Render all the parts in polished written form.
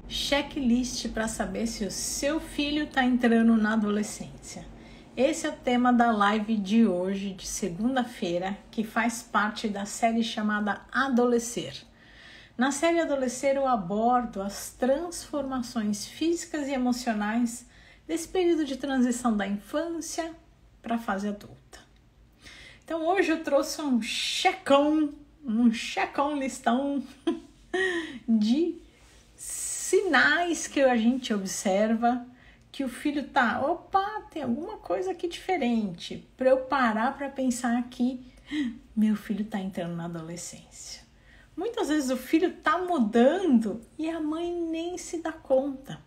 Checklist para saber se o seu filho está entrando na adolescência. Esse é o tema da live de hoje, de segunda-feira, que faz parte da série chamada Adolescer. Na série Adolescer eu abordo as transformações físicas e emocionais desse período de transição da infância para a fase adulta. Então hoje eu trouxe um checão listão de sinais que a gente observa que o filho tá, tem alguma coisa aqui diferente, para eu parar para pensar que meu filho tá entrando na adolescência. Muitas vezes o filho tá mudando e a mãe nem se dá conta.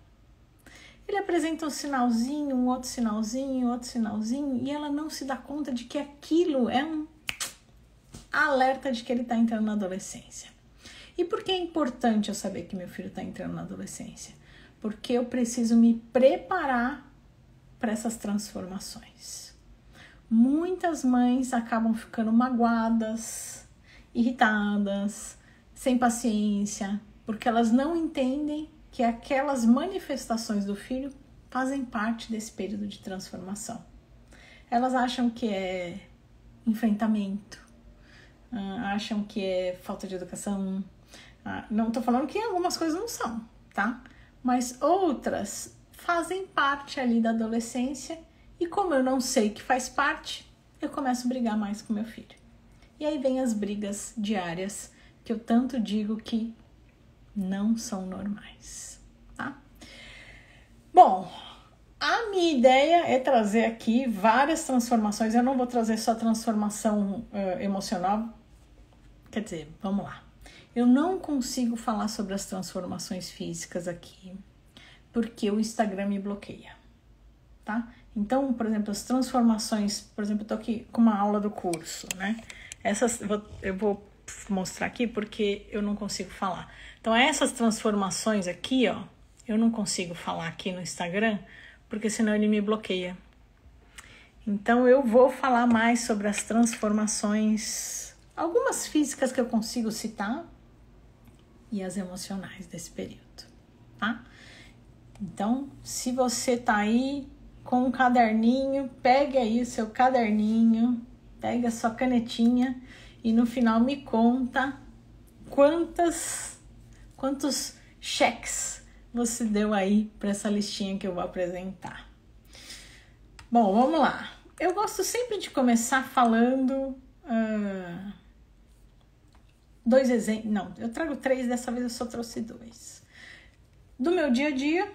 Ele apresenta um sinalzinho, um outro sinalzinho, outro sinalzinho, e ela não se dá conta de que aquilo é um alerta de que ele tá entrando na adolescência. E por que é importante eu saber que meu filho está entrando na adolescência? Porque eu preciso me preparar para essas transformações. Muitas mães acabam ficando magoadas, irritadas, sem paciência, porque elas não entendem que aquelas manifestações do filho fazem parte desse período de transformação. Elas acham que é enfrentamento, acham que é falta de educação. Não estou falando que algumas coisas não são, tá? Mas outras fazem parte ali da adolescência e como eu não sei que faz parte, eu começo a brigar mais com meu filho. E aí vem as brigas diárias que eu tanto digo que não são normais, tá? Bom, a minha ideia é trazer aqui várias transformações. Eu não vou trazer só transformação emocional. Quer dizer, vamos lá. Eu não consigo falar sobre as transformações físicas aqui, porque o Instagram me bloqueia, tá? Então, por exemplo, as transformações, por exemplo, eu tô aqui com uma aula do curso, né? Eu vou mostrar aqui porque eu não consigo falar. Então, essas transformações aqui, ó, eu não consigo falar aqui no Instagram, porque senão ele me bloqueia. Então, eu vou falar mais sobre as transformações, algumas físicas que eu consigo citar, e as emocionais desse período, tá? Então, se você tá aí com um caderninho, pegue aí o seu caderninho, pegue a sua canetinha e no final me conta quantos cheques você deu aí para essa listinha que eu vou apresentar. Bom, vamos lá. Eu gosto sempre de começar falando... dois exemplos, não, eu trago 3, dessa vez eu só trouxe 2. Do meu dia a dia,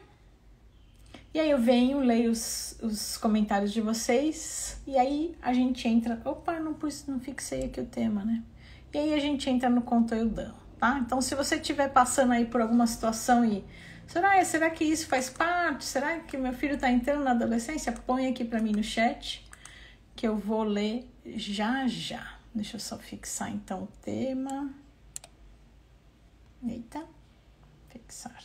e aí eu venho, leio os comentários de vocês, e aí a gente entra, não fixei aqui o tema, né? E aí a gente entra no conteúdão, tá? Então se você estiver passando aí por alguma situação e, será que isso faz parte? Será que meu filho tá entrando na adolescência? Põe aqui pra mim no chat, que eu vou ler já. Deixa eu só fixar então o tema. Eita, fixar.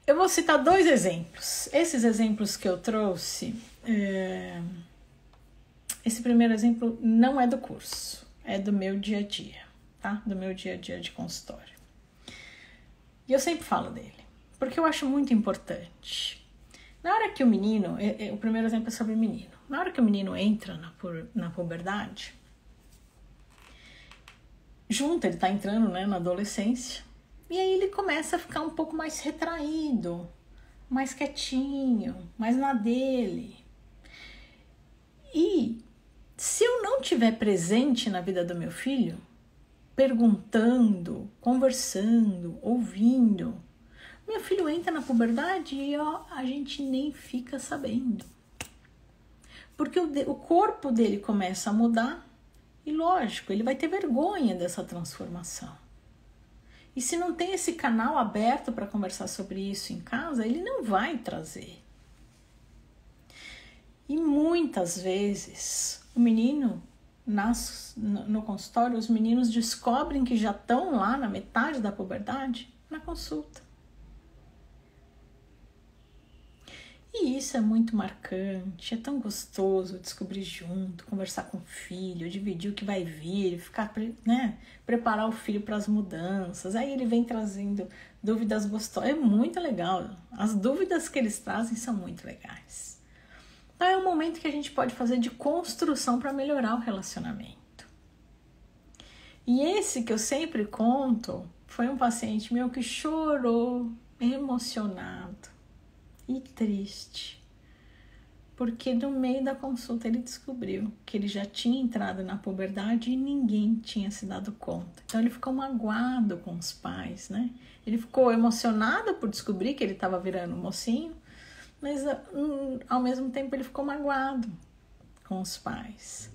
Eu vou citar 2 exemplos. Esses exemplos que eu trouxe, esse primeiro exemplo não é do curso, é do meu dia a dia, tá? Do meu dia a dia de consultório. E eu sempre falo dele, porque eu acho muito importante. Na hora que o menino, o primeiro exemplo é sobre o menino. Na hora que o menino entra na puberdade, ele tá entrando, né, na adolescência, e aí ele começa a ficar um pouco mais retraído, mais quietinho, mais na dele. E se eu não estiver presente na vida do meu filho, perguntando, conversando, ouvindo, meu filho entra na puberdade e a gente nem fica sabendo. Porque o corpo dele começa a mudar e, lógico, ele vai ter vergonha dessa transformação. E se não tem esse canal aberto para conversar sobre isso em casa, ele não vai trazer. E muitas vezes, o menino, no consultório, os meninos descobrem que já estão lá na metade da puberdade na consulta. E isso é muito marcante, é tão gostoso descobrir junto, conversar com o filho, dividir o que vai vir, ficar, né, preparar o filho para as mudanças. Aí ele vem trazendo dúvidas gostosas, é muito legal. As dúvidas que eles trazem são muito legais. Então é um momento que a gente pode fazer de construção para melhorar o relacionamento. E esse que eu sempre conto foi um paciente meu que chorou, emocionado e triste, porque no meio da consulta ele descobriu que ele já tinha entrado na puberdade e ninguém tinha se dado conta. Então ele ficou magoado com os pais, né? Ele ficou emocionado por descobrir que ele estava virando um mocinho, mas ao mesmo tempo ele ficou magoado com os pais,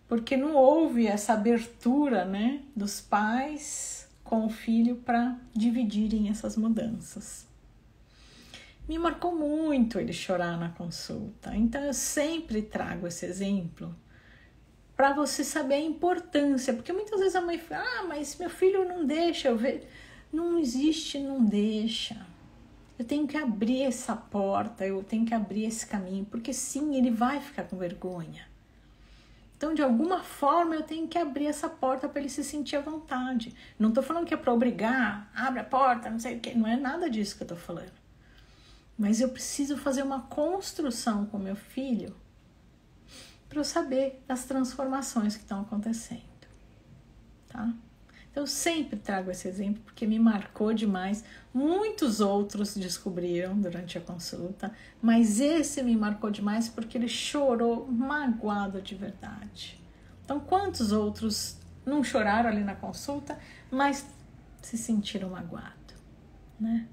porque não houve essa abertura, né, dos pais com o filho para dividirem essas mudanças. Me marcou muito ele chorar na consulta. Então eu sempre trago esse exemplo para você saber a importância, porque muitas vezes a mãe fala: mas meu filho não deixa eu ver. Não existe não deixa. Eu tenho que abrir essa porta, eu tenho que abrir esse caminho, porque sim, ele vai ficar com vergonha. Então, de alguma forma, eu tenho que abrir essa porta para ele se sentir à vontade. Não estou falando que é para obrigar, abre a porta, não sei o quê. Não é nada disso que eu estou falando. Mas eu preciso fazer uma construção com meu filho para eu saber das transformações que estão acontecendo, tá? Então, eu sempre trago esse exemplo porque me marcou demais. Muitos outros descobriram durante a consulta, mas esse me marcou demais porque ele chorou magoado de verdade. Então, quantos outros não choraram ali na consulta, mas se sentiram magoados, né?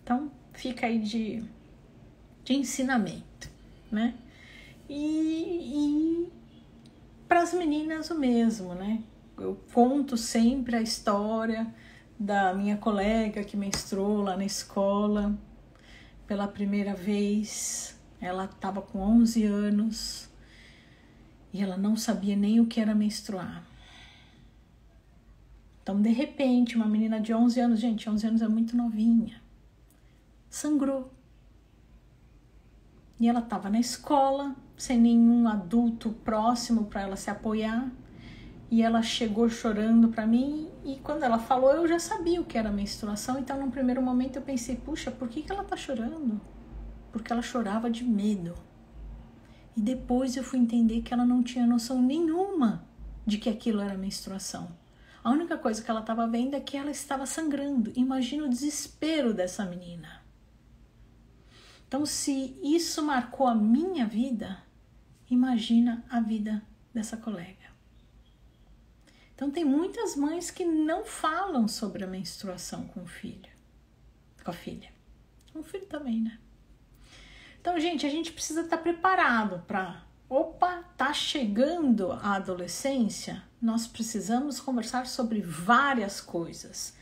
Então, fica aí de ensinamento, né? E para as meninas o mesmo, né? Eu conto sempre a história da minha colega que menstruou lá na escola pela primeira vez. Ela estava com 11 anos e ela não sabia nem o que era menstruar. Então, de repente, uma menina de 11 anos, gente, 11 anos é muito novinha, sangrou. E ela estava na escola, sem nenhum adulto próximo para ela se apoiar. E ela chegou chorando para mim, e quando ela falou, eu já sabia o que era menstruação. Então, num primeiro momento, eu pensei: puxa, por que ela tá chorando? Porque ela chorava de medo. E depois eu fui entender que ela não tinha noção nenhuma de que aquilo era menstruação. A única coisa que ela estava vendo é que ela estava sangrando. Imagina o desespero dessa menina. Então, se isso marcou a minha vida, imagina a vida dessa colega. Então, tem muitas mães que não falam sobre a menstruação com o filho, com a filha. Com o filho também, né? Então, gente, a gente precisa estar preparado para... Opa, tá chegando a adolescência, nós precisamos conversar sobre várias coisas.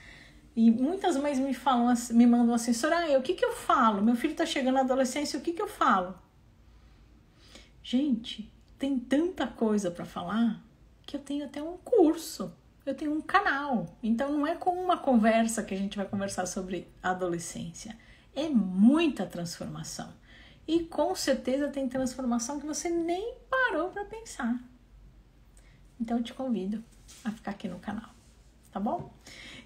E muitas mães me mandam assim: Soraya, o que eu falo? Meu filho tá chegando na adolescência, o que eu falo? Gente, tem tanta coisa para falar que eu tenho até um curso, eu tenho um canal. Então não é com uma conversa que a gente vai conversar sobre adolescência. É muita transformação. E com certeza tem transformação que você nem parou para pensar. Então eu te convido a ficar aqui no canal, tá bom?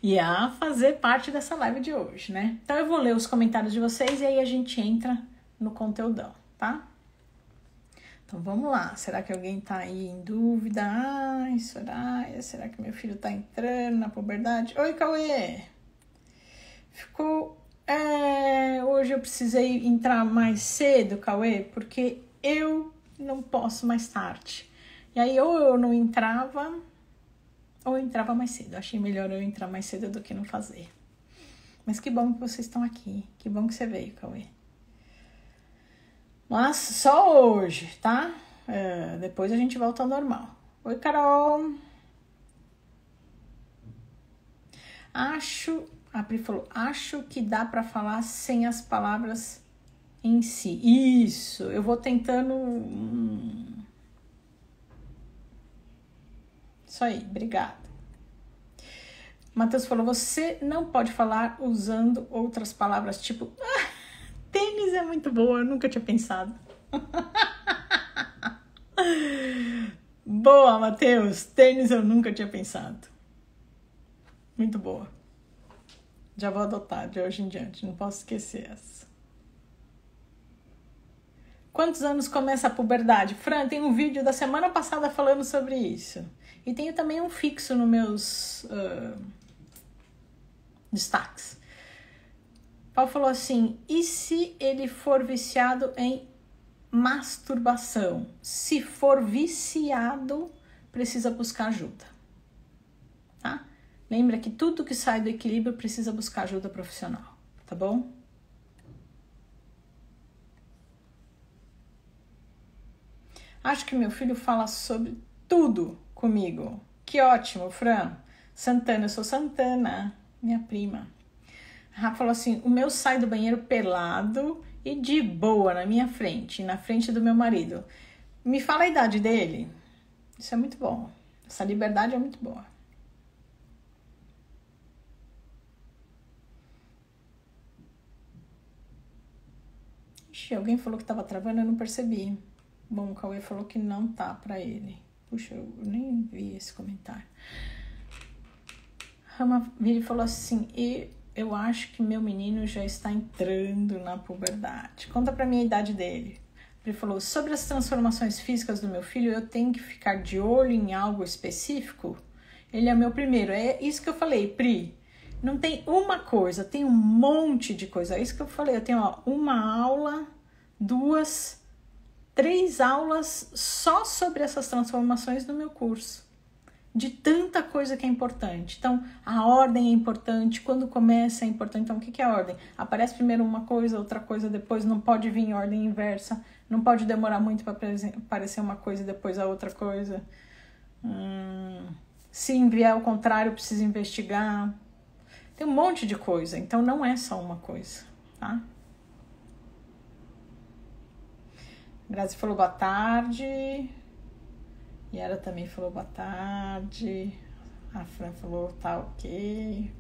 E a fazer parte dessa live de hoje, né? Então eu vou ler os comentários de vocês e aí a gente entra no conteúdão, tá? Então vamos lá, será que alguém tá aí em dúvida? Ai, Soraya, será que meu filho tá entrando na puberdade? Oi, Cauê! Hoje eu precisei entrar mais cedo, Cauê, porque eu não posso mais tarde. E aí ou eu não entrava, ou eu entrava mais cedo. Eu achei melhor eu entrar mais cedo do que não fazer. Mas que bom que vocês estão aqui, que bom que você veio, Cauê. Mas só hoje, tá? Depois a gente volta ao normal. Oi, Carol. A Pri falou, acho que dá pra falar sem as palavras em si. Isso, eu vou tentando... Isso aí, obrigada. Matheus falou, você não pode falar usando outras palavras, tipo... tênis é muito boa, eu nunca tinha pensado. Boa, Matheus. Tênis eu nunca tinha pensado. Muito boa. Já vou adotar de hoje em diante, não posso esquecer essa. Quantos anos começa a puberdade? Fran, tem um vídeo da semana passada falando sobre isso. E tenho também um fixo nos meus destaques. Paulo falou assim, e se ele for viciado em masturbação? Se for viciado, precisa buscar ajuda. Tá? Lembra que tudo que sai do equilíbrio precisa buscar ajuda profissional, tá bom? Acho que meu filho fala sobre tudo comigo. Que ótimo, Fran. Santana, eu sou Santana, minha prima. A Rafa falou assim, o meu sai do banheiro pelado e de boa na minha frente, na frente do meu marido. Me fala a idade dele. Isso é muito bom. Essa liberdade é muito boa. Ixi, alguém falou que estava travando, eu não percebi. Bom, o Cauê falou que não tá pra ele. Puxa, eu nem vi esse comentário. Rama Viri falou assim, e eu acho que meu menino já está entrando na puberdade. Conta pra mim a idade dele. Ele falou, sobre as transformações físicas do meu filho, eu tenho que ficar de olho em algo específico? Ele é meu primeiro. É isso que eu falei, Pri. Não tem uma coisa, tem um monte de coisa. É isso que eu falei. Eu tenho uma aula, 2, 3 aulas só sobre essas transformações no meu curso. De tanta coisa que é importante. Então, a ordem é importante, quando começa é importante. Então, o que é a ordem? Aparece primeiro uma coisa, outra coisa depois, não pode vir em ordem inversa, não pode demorar muito para aparecer uma coisa e depois a outra coisa. Se enviar ao contrário, precisa investigar. Tem um monte de coisa, então não é só uma coisa, tá? Grazi falou boa tarde. Yara também falou boa tarde. A Fran falou tá ok.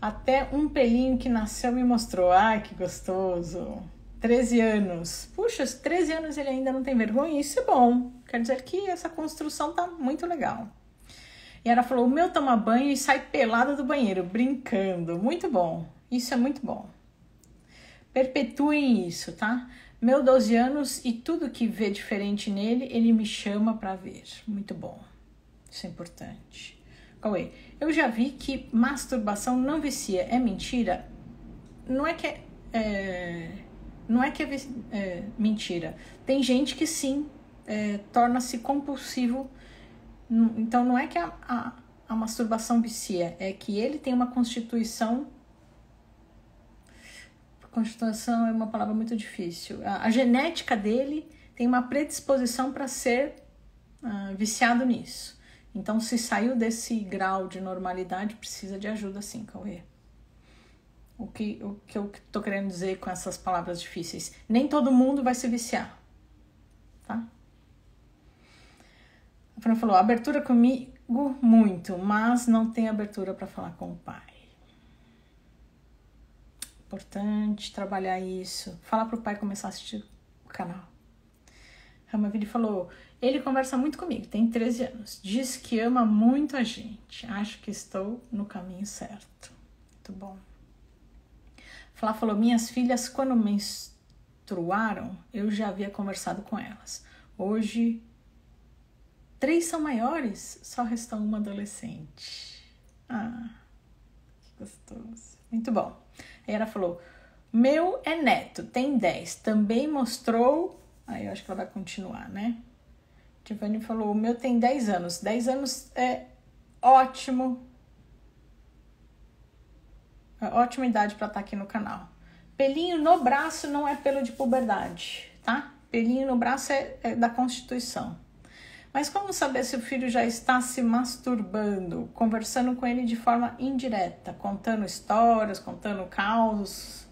Até um pelinho que nasceu me mostrou. Ai, que gostoso. 13 anos. Puxa, 13 anos ele ainda não tem vergonha? Isso é bom. Quer dizer que essa construção tá muito legal. Yara falou, o meu toma banho e sai pelado do banheiro, brincando. Muito bom. Isso é muito bom. Perpetuem isso, tá? Meu 12 anos e tudo que vê diferente nele, ele me chama pra ver. Muito bom. Isso é importante. Cauê, eu já vi que masturbação não vicia. É mentira? Não é que é mentira. Tem gente que sim, torna-se compulsivo. Então não é que a masturbação vicia, é que ele tem uma constituição. Constituição é uma palavra muito difícil. A genética dele tem uma predisposição para ser viciado nisso. Então, se saiu desse grau de normalidade, precisa de ajuda sim, Cauê. O que eu tô querendo dizer com essas palavras difíceis? Nem todo mundo vai se viciar, tá? A Fran falou, abertura comigo muito, mas não tem abertura para falar com o pai. Importante trabalhar isso. Falar pro pai começar a assistir o canal. Ramavili falou, ele conversa muito comigo, tem 13 anos. Diz que ama muito a gente. Acho que estou no caminho certo. Muito bom. Flá falou, minhas filhas quando menstruaram, eu já havia conversado com elas. Hoje, 3 são maiores, só resta uma adolescente. Ah, que gostoso. Muito bom. Aí ela falou, meu é neto, tem 10, também mostrou... Aí eu acho que ela vai continuar, né? Tiffany falou, o meu tem 10 anos. 10 anos é ótimo. É ótima idade para estar aqui no canal. Pelinho no braço não é pelo de puberdade, tá? Pelinho no braço é da Constituição. Mas como saber se o filho já está se masturbando? Conversando com ele de forma indireta, contando histórias, contando causos.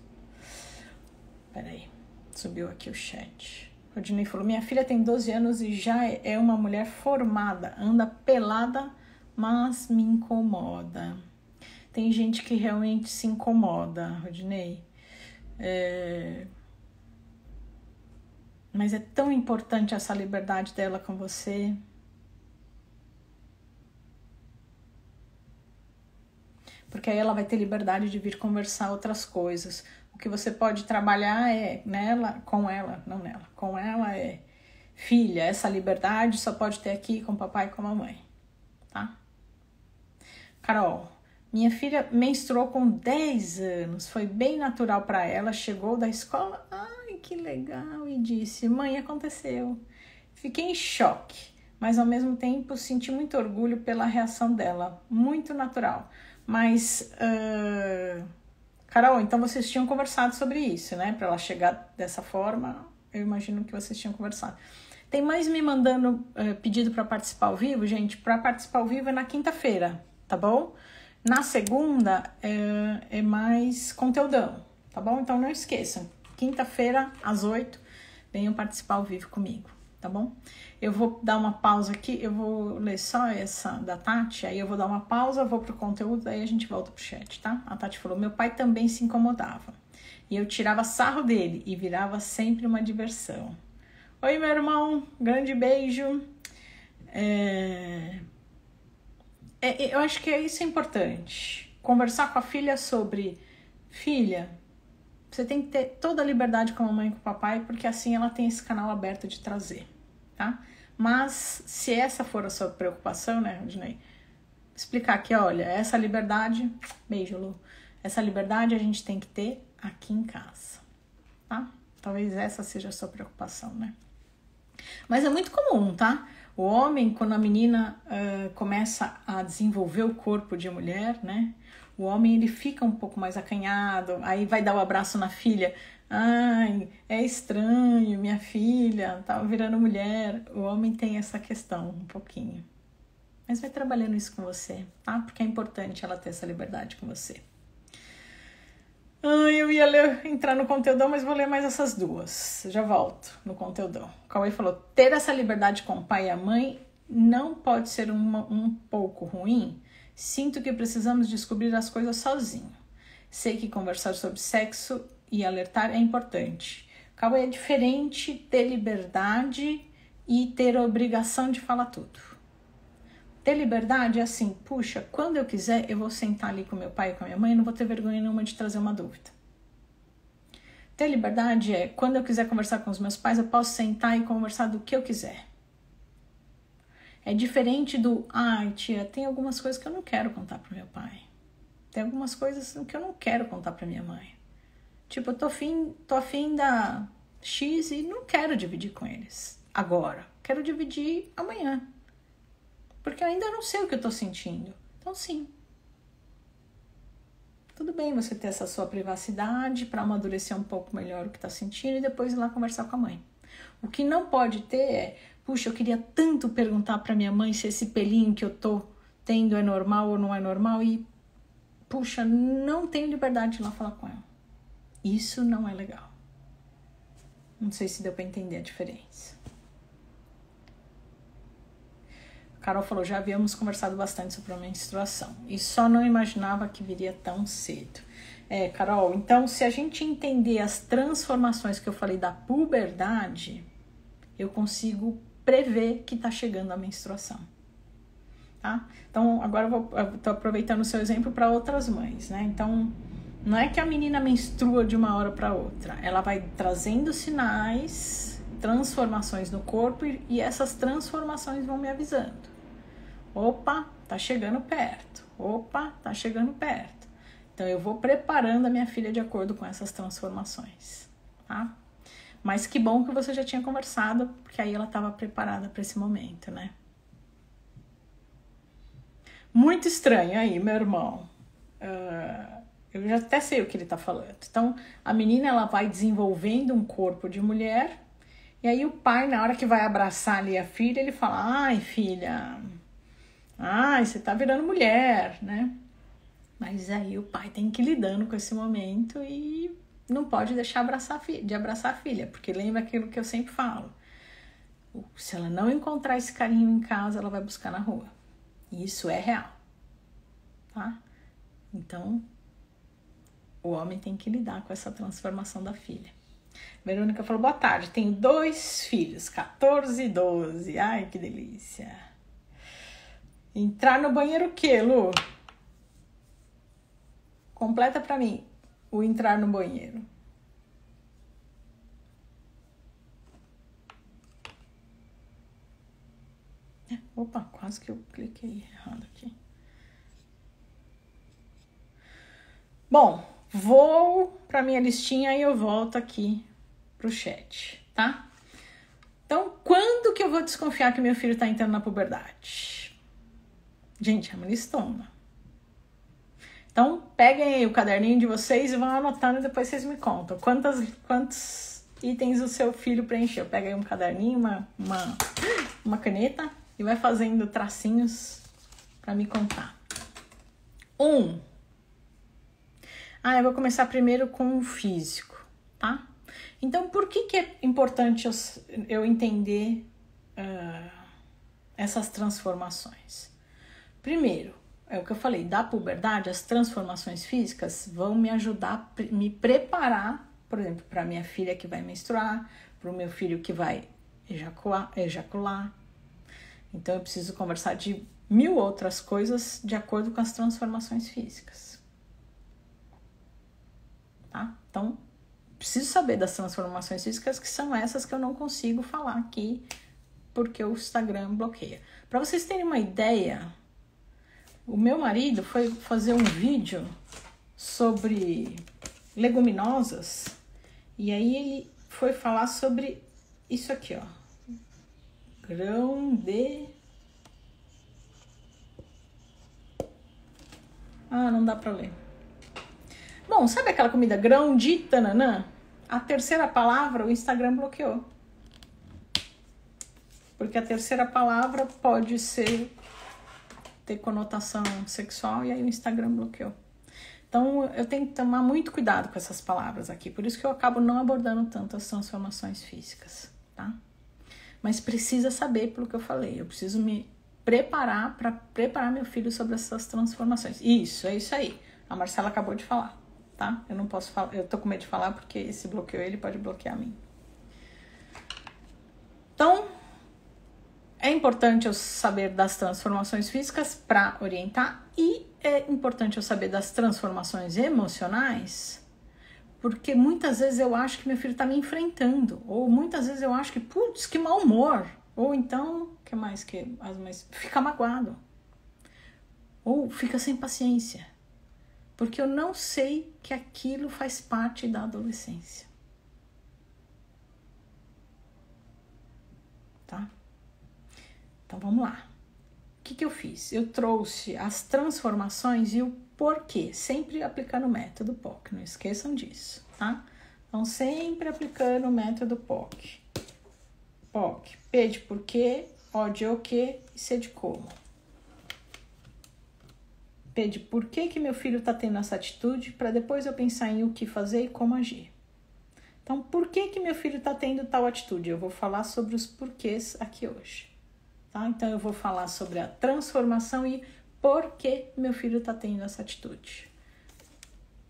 Peraí, subiu aqui o chat. O Rodinei falou, minha filha tem 12 anos e já é uma mulher formada, anda pelada, mas me incomoda. Tem gente que realmente se incomoda, Rodinei. Mas é tão importante essa liberdade dela com você. Porque aí ela vai ter liberdade de vir conversar outras coisas. O que você pode trabalhar é nela, com ela, não nela. Com ela é, filha, essa liberdade só pode ter aqui com o papai e com a mamãe, tá? Carol, minha filha menstruou com 10 anos, foi bem natural para ela, chegou da escola, ai que legal, e disse, mãe, aconteceu. Fiquei em choque, mas ao mesmo tempo senti muito orgulho pela reação dela, muito natural. Mas, Carol, então vocês tinham conversado sobre isso, né? Para ela chegar dessa forma, eu imagino que vocês tinham conversado. Tem mais me mandando pedido para participar ao vivo, gente. Para participar ao vivo é na quinta-feira, tá bom? Na segunda é mais conteúdão, tá bom? Então não esqueçam, quinta-feira às 8, venham participar ao vivo comigo, tá bom? Eu vou dar uma pausa aqui, eu vou ler só essa da Tati, aí eu vou dar uma pausa, vou pro conteúdo, aí a gente volta pro chat, tá? A Tati falou, meu pai também se incomodava, e eu tirava sarro dele, e virava sempre uma diversão. Oi, meu irmão, grande beijo. Eu acho que isso é importante, conversar com a filha sobre, filha, você tem que ter toda a liberdade com a mamãe e com o papai, porque assim ela tem esse canal aberto de trazer, tá? Mas se essa for a sua preocupação, né, Rodinei? Explicar aqui, olha, essa liberdade, beijo, Lu, essa liberdade a gente tem que ter aqui em casa, tá? Talvez essa seja a sua preocupação, né? Mas é muito comum, tá? O homem, quando a menina começa a desenvolver o corpo de mulher, né? O homem, ele fica um pouco mais acanhado, aí vai dar o abraço na filha. Ai, é estranho, minha filha tá virando mulher. O homem tem essa questão um pouquinho. Mas vai trabalhando isso com você, tá? Porque é importante ela ter essa liberdade com você. Eu ia entrar no conteúdão, mas vou ler mais essas duas. Já volto no conteúdão. O Cauê falou, ter essa liberdade com o pai e a mãe não pode ser um pouco ruim? Sinto que precisamos descobrir as coisas sozinho. Sei que conversar sobre sexo e alertar é importante. Cauê, é diferente ter liberdade e ter a obrigação de falar tudo. Ter liberdade é assim, puxa, quando eu quiser, eu vou sentar ali com meu pai e com a minha mãe e não vou ter vergonha nenhuma de trazer uma dúvida. Ter liberdade é, quando eu quiser conversar com os meus pais, eu posso sentar e conversar do que eu quiser. É diferente do, ai tia, tem algumas coisas que eu não quero contar pro meu pai. Tem algumas coisas que eu não quero contar pra minha mãe. Tipo, eu tô afim da X e não quero dividir com eles agora. Quero dividir amanhã. Porque eu ainda não sei o que eu tô sentindo. Então, sim. Tudo bem você ter essa sua privacidade para amadurecer um pouco melhor o que tá sentindo e depois ir lá conversar com a mãe. O que não pode ter é, puxa, eu queria tanto perguntar para minha mãe se esse pelinho que eu tô tendo é normal ou não é normal e, puxa, não tenho liberdade de ir lá falar com ela. Isso não é legal. Não sei se deu para entender a diferença. Carol falou, já havíamos conversado bastante sobre a menstruação e só não imaginava que viria tão cedo. Carol, então se a gente entender as transformações que eu falei da puberdade, eu consigo prever que tá chegando a menstruação, tá? Então agora eu tô aproveitando o seu exemplo para outras mães, né? Então não é que a menina menstrua de uma hora para outra, ela vai trazendo sinais, transformações no corpo e essas transformações vão me avisando. Opa, tá chegando perto. Opa, tá chegando perto. Então eu vou preparando a minha filha de acordo com essas transformações, tá? Mas que bom que você já tinha conversado, porque aí ela estava preparada para esse momento, né? Muito estranho aí, meu irmão. Eu já até sei o que ele tá falando. Então, a menina, ela vai desenvolvendo um corpo de mulher, e aí o pai, na hora que vai abraçar ali a filha, ele fala, ai, filha, ai, você tá virando mulher, né? Mas aí o pai tem que ir lidando com esse momento e não pode deixar de abraçar a filha, porque lembra aquilo que eu sempre falo. Se ela não encontrar esse carinho em casa, ela vai buscar na rua. E isso é real, tá? Então, o homem tem que lidar com essa transformação da filha. Verônica falou, boa tarde, tenho 2 filhos, 14 e 12. Ai, que delícia. Entrar no banheiro o quê, Lu? Completa pra mim o entrar no banheiro. Opa, quase que eu cliquei errado aqui. Bom, vou pra minha listinha e eu volto aqui pro chat, tá? Então, quando que eu vou desconfiar que meu filho tá entrando na puberdade? Gente, é uma listona. Então, peguem aí o caderninho de vocês e vão anotando e depois vocês me contam. Quantos itens o seu filho preencheu? Pega aí um caderninho, uma caneta e vai fazendo tracinhos para me contar. 1. Eu vou começar primeiro com o físico, tá? Então, por que é importante eu entender essas transformações? Primeiro, é o que eu falei, da puberdade, as transformações físicas vão me ajudar a me preparar, por exemplo, para minha filha que vai menstruar, para o meu filho que vai ejacular. Então, eu preciso conversar de 1000 outras coisas de acordo com as transformações físicas. Tá? Então, preciso saber das transformações físicas, que são essas que eu não consigo falar aqui, porque o Instagram bloqueia. Para vocês terem uma ideia, o meu marido foi fazer um vídeo sobre leguminosas e aí ele foi falar sobre isso aqui, ó. Grão de... não dá pra ler. Bom, sabe aquela comida grão de tananã? A terceira palavra o Instagram bloqueou. Porque a terceira palavra pode ter conotação sexual e aí o Instagram bloqueou. Então, eu tenho que tomar muito cuidado com essas palavras aqui. Por isso que eu acabo não abordando tanto as transformações físicas, tá? Mas precisa saber pelo que eu falei. Eu preciso me preparar para preparar meu filho sobre essas transformações. Isso, é isso aí. A Marcela acabou de falar, tá? Eu não posso falar, eu tô com medo de falar porque se bloqueou ele, pode bloquear a mim. Então, é importante eu saber das transformações físicas para orientar e é importante eu saber das transformações emocionais, porque muitas vezes eu acho que meu filho está me enfrentando, ou muitas vezes eu acho que, putz, que mau humor, ou então, que mais que as mães, fica magoado, ou fica sem paciência, porque eu não sei que aquilo faz parte da adolescência, tá? Então, vamos lá. O que eu fiz? Eu trouxe as transformações e o porquê, sempre aplicando o método POC, não esqueçam disso, tá? Então, sempre aplicando o método POC. POC, P de porquê, O de o que e C de como. P de porquê que meu filho tá tendo essa atitude, para depois eu pensar em o que fazer e como agir. Então, por que meu filho tá tendo tal atitude? Eu vou falar sobre os porquês aqui hoje. Tá? Então, eu vou falar sobre a transformação e por que meu filho está tendo essa atitude.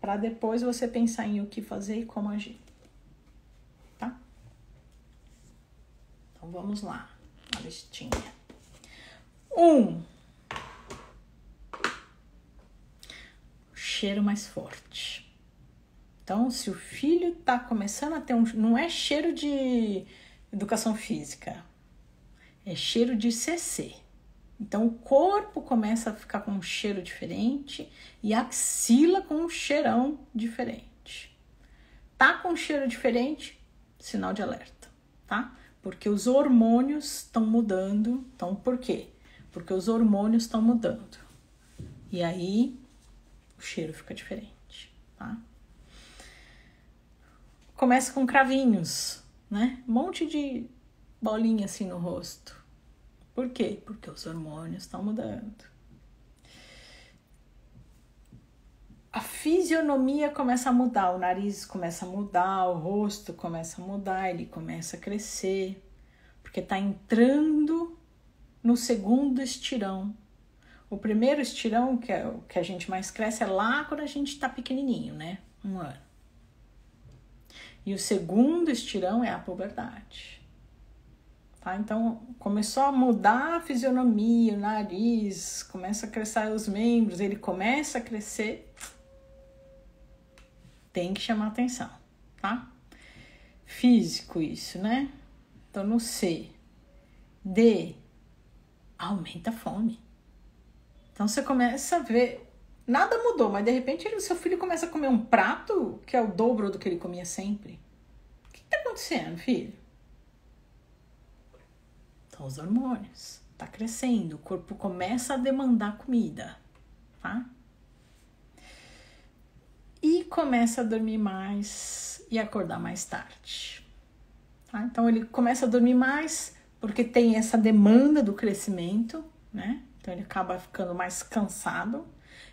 Para depois você pensar em o que fazer e como agir. Tá? Então, vamos lá. A listinha. 1. Cheiro mais forte. Então, se o filho está começando a ter não é cheiro de educação física, é cheiro de CC. Então, o corpo começa a ficar com um cheiro diferente e a axila com um cheirão diferente. Tá com um cheiro diferente? Sinal de alerta, tá? Porque os hormônios estão mudando. Então, por quê? Porque os hormônios estão mudando. E aí, o cheiro fica diferente, tá? Começa com cravinhos, né? Um monte de bolinha assim no rosto. Por quê? Porque os hormônios estão mudando. A fisionomia começa a mudar, o nariz começa a mudar, o rosto começa a mudar, ele começa a crescer, porque está entrando no segundo estirão. O primeiro estirão, que é o que a gente mais cresce, é lá quando a gente tá pequenininho, né? 1 ano. E o segundo estirão é a puberdade. Tá? Então, começou a mudar a fisionomia, o nariz, começa a crescer os membros, ele começa a crescer, tem que chamar atenção, tá? Físico isso, né? Então, no C. D. Aumenta a fome. Então, você começa a ver, nada mudou, mas de repente o seu filho começa a comer um prato que é o dobro do que ele comia sempre. O que tá acontecendo, filho? Então, os hormônios. Tá crescendo, o corpo começa a demandar comida, tá? E começa a dormir mais e acordar mais tarde. Tá? Então, ele começa a dormir mais porque tem essa demanda do crescimento, né? Então, ele acaba ficando mais cansado.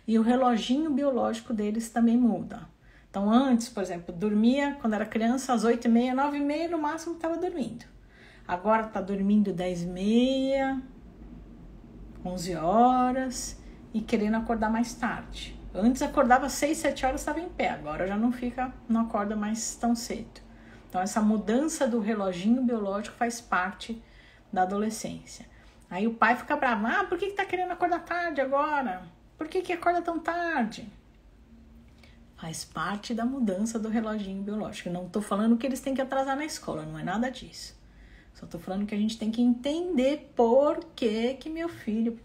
E o reloginho biológico deles também muda. Então, antes, por exemplo, dormia, quando era criança, às 8h30, 9h30, no máximo estava dormindo. Agora está dormindo 10h30, 11 horas e querendo acordar mais tarde. Antes acordava 6, 7 horas, estava em pé. Agora já não acorda mais tão cedo. Então, essa mudança do reloginho biológico faz parte da adolescência. Aí o pai fica bravo. Ah, por que tá querendo acordar tarde agora? Por que acorda tão tarde? Faz parte da mudança do reloginho biológico. Eu não tô falando que eles têm que atrasar na escola, não é nada disso. Só tô falando que a gente tem que entender por que meu filho,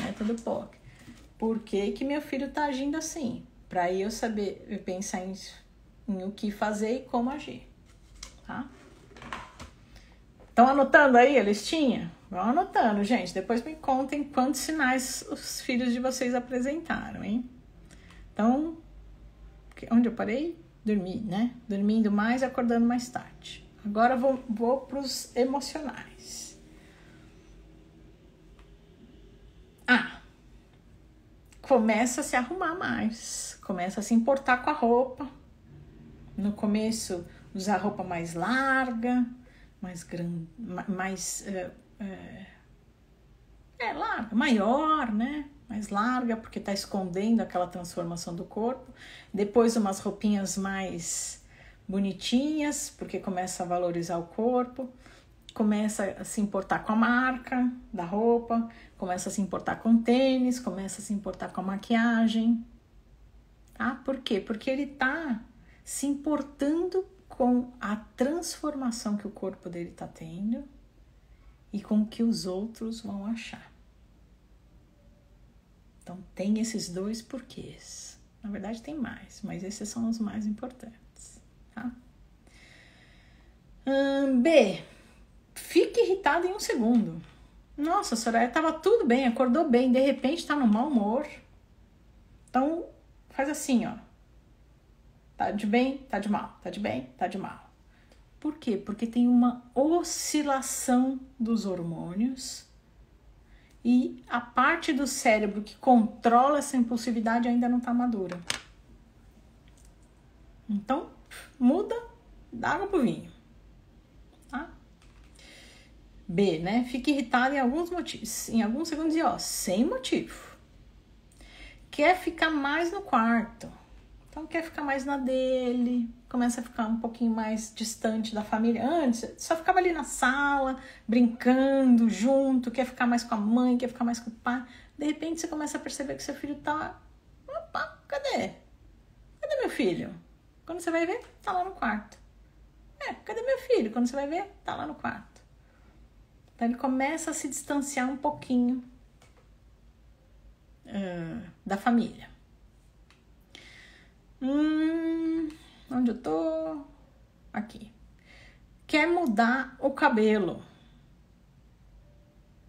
método POC, por que meu filho tá agindo assim. Pra aí eu saber pensar em o que fazer e como agir, tá? Estão anotando aí a listinha? Vão anotando, gente. Depois me contem quantos sinais os filhos de vocês apresentaram, hein? Então, onde eu parei? Dormir, né? Dormindo mais e acordando mais tarde. Agora vou para os emocionais. Começa a se arrumar mais. Começa a se importar com a roupa. No começo, usar roupa mais larga, mais grande, larga, maior, né? Mais larga, porque tá escondendo aquela transformação do corpo. Depois umas roupinhas mais bonitinhas, porque começa a valorizar o corpo. Começa a se importar com a marca da roupa, começa a se importar com o tênis, começa a se importar com a maquiagem. Tá? Por quê? Porque ele tá se importando com a transformação que o corpo dele tá tendo e com o que os outros vão achar. Então, tem esses 2 porquês. Na verdade, tem mais, mas esses são os mais importantes, tá? B. Fique irritado em 1 segundo. Nossa, a Soraya tava tudo bem, acordou bem, de repente tá no mau humor. Então, faz assim, ó. Tá de bem, tá de mal. Tá de bem, tá de mal. Por quê? Porque tem uma oscilação dos hormônios e a parte do cérebro que controla essa impulsividade ainda não tá madura. Então, muda, dá água pro vinho. Tá? B, né? Fica irritado em alguns motivos, em alguns segundos e sem motivo. Quer ficar mais no quarto. Então, quer ficar mais na dele, começa a ficar um pouquinho mais distante da família. Antes, só ficava ali na sala, brincando junto, quer ficar mais com a mãe, quer ficar mais com o pai. De repente, você começa a perceber que seu filho tá... Opa, cadê? Cadê meu filho? Quando você vai ver, tá lá no quarto. Cadê meu filho? Quando você vai ver, tá lá no quarto. Então, ele começa a se distanciar um pouquinho da família. Onde eu tô? Aqui. Quer mudar o cabelo.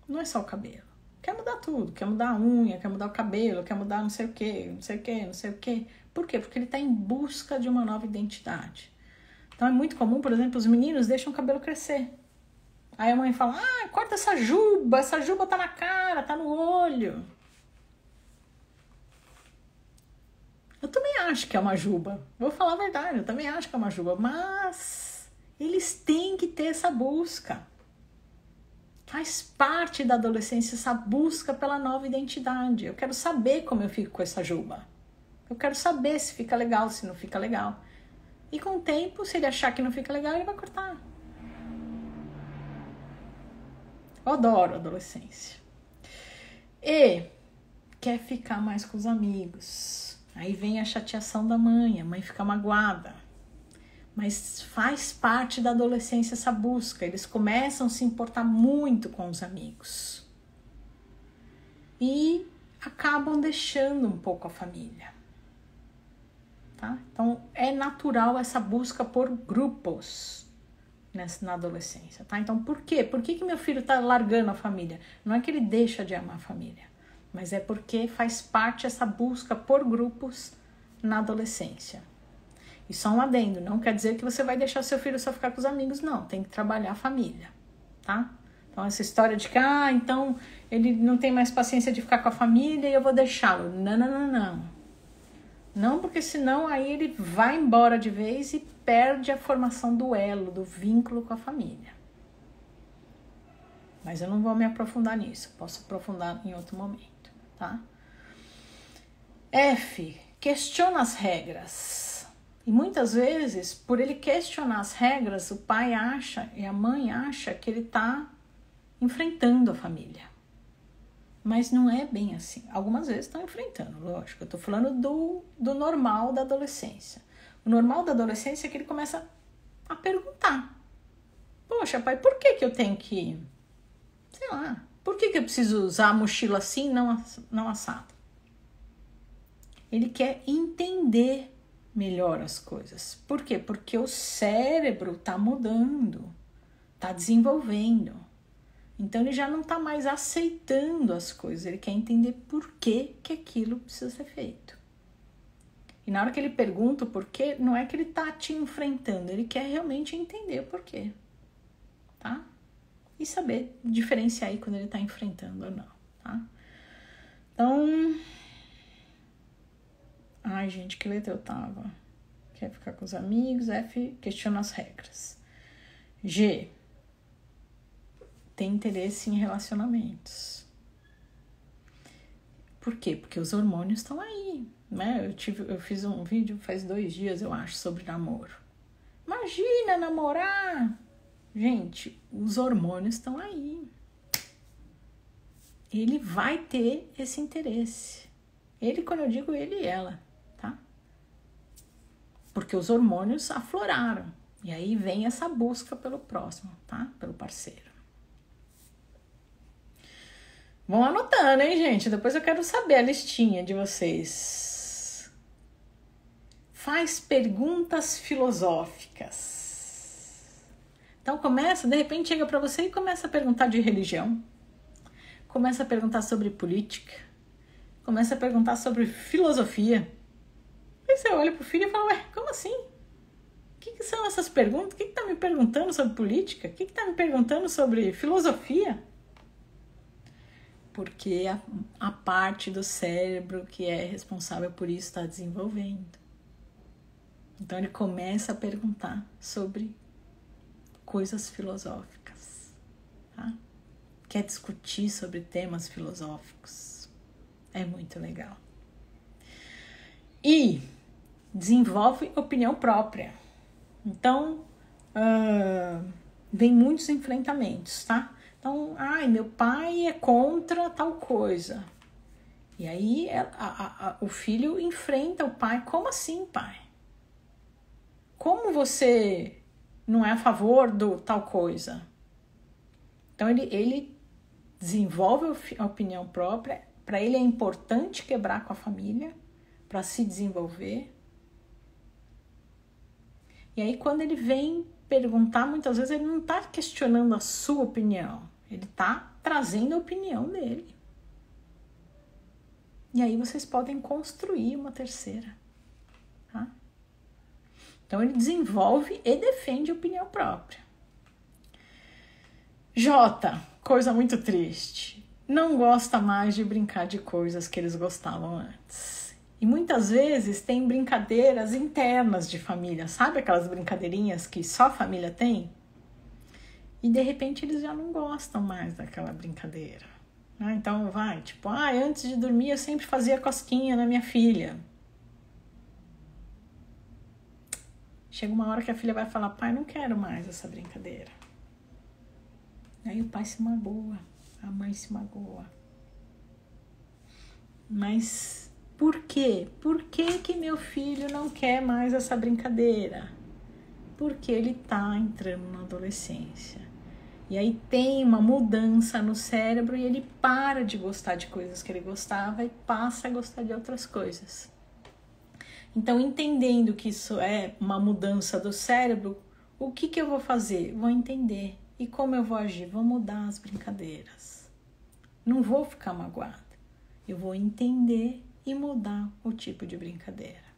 Não é só o cabelo. Quer mudar tudo. Quer mudar a unha, quer mudar o cabelo, quer mudar não sei o que, não sei o que, não sei o que. Por quê? Porque ele tá em busca de uma nova identidade. Então é muito comum, por exemplo, os meninos deixam o cabelo crescer. Aí a mãe fala, corta essa juba tá na cara, tá no olho. Eu também acho que é uma juba. Vou falar a verdade, eu também acho que é uma juba. Mas eles têm que ter essa busca. Faz parte da adolescência essa busca pela nova identidade. Eu quero saber como eu fico com essa juba. Eu quero saber se fica legal, se não fica legal. E com o tempo, se ele achar que não fica legal, ele vai cortar. Eu adoro a adolescência. E quer ficar mais com os amigos. Aí vem a chateação da mãe, a mãe fica magoada. Mas faz parte da adolescência essa busca. Eles começam a se importar muito com os amigos. E acabam deixando um pouco a família. Tá? Então, é natural essa busca por grupos na adolescência. Tá? Então, por quê? Por que meu filho está largando a família? Não é que ele deixa de amar a família, mas é porque faz parte essa busca por grupos na adolescência. E só um adendo, não quer dizer que você vai deixar seu filho só ficar com os amigos, não. Tem que trabalhar a família, tá? Então, essa história de que, então ele não tem mais paciência de ficar com a família e eu vou deixá-lo. Não. Não, porque senão aí ele vai embora de vez e perde a formação do elo, do vínculo com a família. Mas eu não vou me aprofundar nisso, posso aprofundar em outro momento, tá? F, questiona as regras. E muitas vezes, por ele questionar as regras, o pai acha e a mãe acha que ele está enfrentando a família. Mas não é bem assim. Algumas vezes estão enfrentando, lógico. Eu estou falando do normal da adolescência. O normal da adolescência é que ele começa a perguntar. Poxa, pai, por que eu tenho que... Sei lá, por que eu preciso usar a mochila assim, não assada? Ele quer entender melhor as coisas. Por quê? Porque o cérebro está mudando, está desenvolvendo. Então ele já não está mais aceitando as coisas, ele quer entender por que aquilo precisa ser feito. E na hora que ele pergunta o porquê, não é que ele está te enfrentando, ele quer realmente entender o porquê. Tá? E saber diferenciar aí quando ele está enfrentando ou não. Tá? Então... Ai, gente, que letra eu tava? Quer ficar com os amigos? F, questiona as regras. G, tem interesse em relacionamentos. Por quê? Porque os hormônios estão aí, né? Eu fiz um vídeo faz 2 dias, eu acho, sobre namoro. Imagina namorar! Gente, os hormônios estão aí. Ele vai ter esse interesse. Ele, quando eu digo ele e ela, tá? Porque os hormônios afloraram. E aí vem essa busca pelo próximo, tá? Pelo parceiro. Vão anotando, hein, gente? Depois eu quero saber a listinha de vocês. Faz perguntas filosóficas. Então começa, de repente chega pra você e começa a perguntar de religião. Começa a perguntar sobre política. Começa a perguntar sobre filosofia. Aí você olha pro filho e fala, ué, como assim? O que são essas perguntas? O que tá me perguntando sobre política? O que tá me perguntando sobre filosofia? Porque a parte do cérebro que é responsável por isso está desenvolvendo. Então ele começa a perguntar sobre coisas filosóficas. Tá? Quer discutir sobre temas filosóficos. É muito legal. E desenvolve opinião própria. Então, vem muitos enfrentamentos, tá? Então, meu pai é contra tal coisa. E aí o filho enfrenta o pai. Como assim, pai? Como você não é a favor do tal coisa? Então, ele desenvolve a opinião própria. Para ele é importante quebrar com a família para se desenvolver. E aí, quando ele vem perguntar, muitas vezes ele não está questionando a sua opinião. Ele está trazendo a opinião dele. E aí vocês podem construir uma terceira. Tá? Então ele desenvolve e defende a opinião própria. J, coisa muito triste. Não gosta mais de brincar de coisas que eles gostavam antes. E muitas vezes tem brincadeiras internas de família. Sabe aquelas brincadeirinhas que só a família tem? E de repente eles já não gostam mais daquela brincadeira. Então vai, tipo, antes de dormir eu sempre fazia cosquinha na minha filha. Chega uma hora que a filha vai falar, pai, não quero mais essa brincadeira. Aí o pai se magoa, a mãe se magoa. Mas por quê? Por que meu filho não quer mais essa brincadeira? Porque ele tá entrando na adolescência. E aí tem uma mudança no cérebro e ele para de gostar de coisas que ele gostava e passa a gostar de outras coisas. Então, entendendo que isso é uma mudança do cérebro, o que eu vou fazer? Vou entender. E como eu vou agir? Vou mudar as brincadeiras. Não vou ficar magoada. Eu vou entender e mudar o tipo de brincadeira.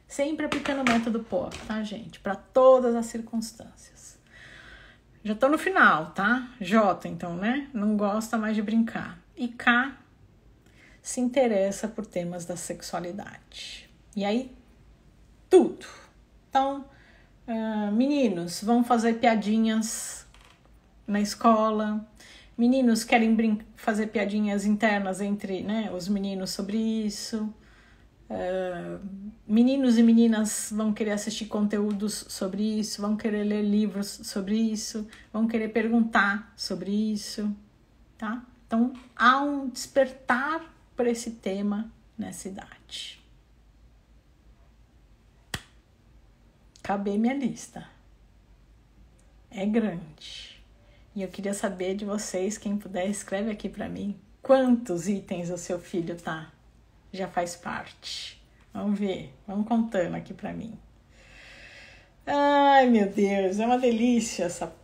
Sempre aplicando o método POC, tá, gente? Para todas as circunstâncias. Já tô no final, tá? J, então, né? Não gosta mais de brincar. E K, se interessa por temas da sexualidade. E aí, tudo. Então, meninos vão fazer piadinhas na escola. Meninos querem fazer piadinhas internas entre, né, os meninos sobre isso. Meninos e meninas vão querer assistir conteúdos sobre isso, vão querer ler livros sobre isso, vão querer perguntar sobre isso, tá? Então, há um despertar por esse tema nessa idade. Acabei minha lista. É grande. E eu queria saber de vocês, quem puder, escreve aqui para mim, quantos itens o seu filho já faz parte. Vamos ver, vamos contando aqui para mim. Ai, meu Deus, é uma delícia essa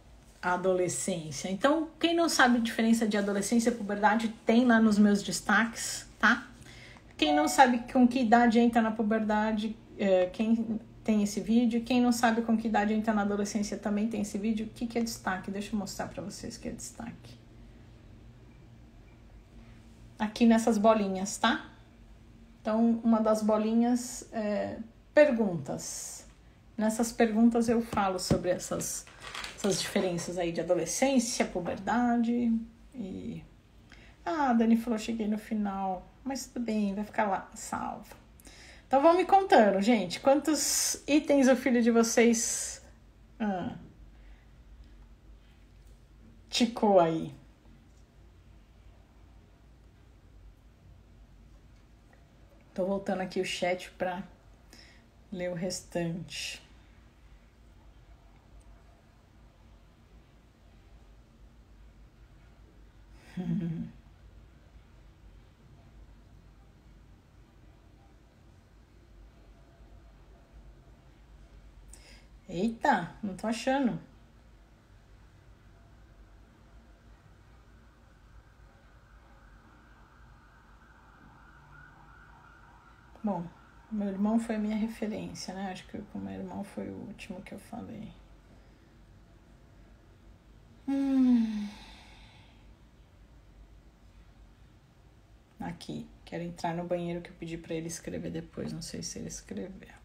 adolescência. Então, quem não sabe a diferença de adolescência e puberdade, tem lá nos meus destaques, tá? Quem não sabe com que idade entra na puberdade, quem tem esse vídeo. Quem não sabe com que idade entra na adolescência, também tem esse vídeo. O que é destaque? Deixa eu mostrar para vocês o que é destaque. Aqui nessas bolinhas, tá? Então, uma das bolinhas é perguntas. Nessas perguntas eu falo sobre essas diferenças aí de adolescência, puberdade e... a Dani falou, cheguei no final, mas tudo bem, vai ficar lá salvo. Então, vão me contando, gente, quantos itens o filho de vocês ticou aí. Tô voltando aqui o chat para ler o restante. Eita, não tô achando. Bom, meu irmão foi a minha referência, né? Acho que o meu irmão foi o último que eu falei. Aqui, quero entrar no banheiro que eu pedi pra ele escrever depois, não sei se ele escreveu.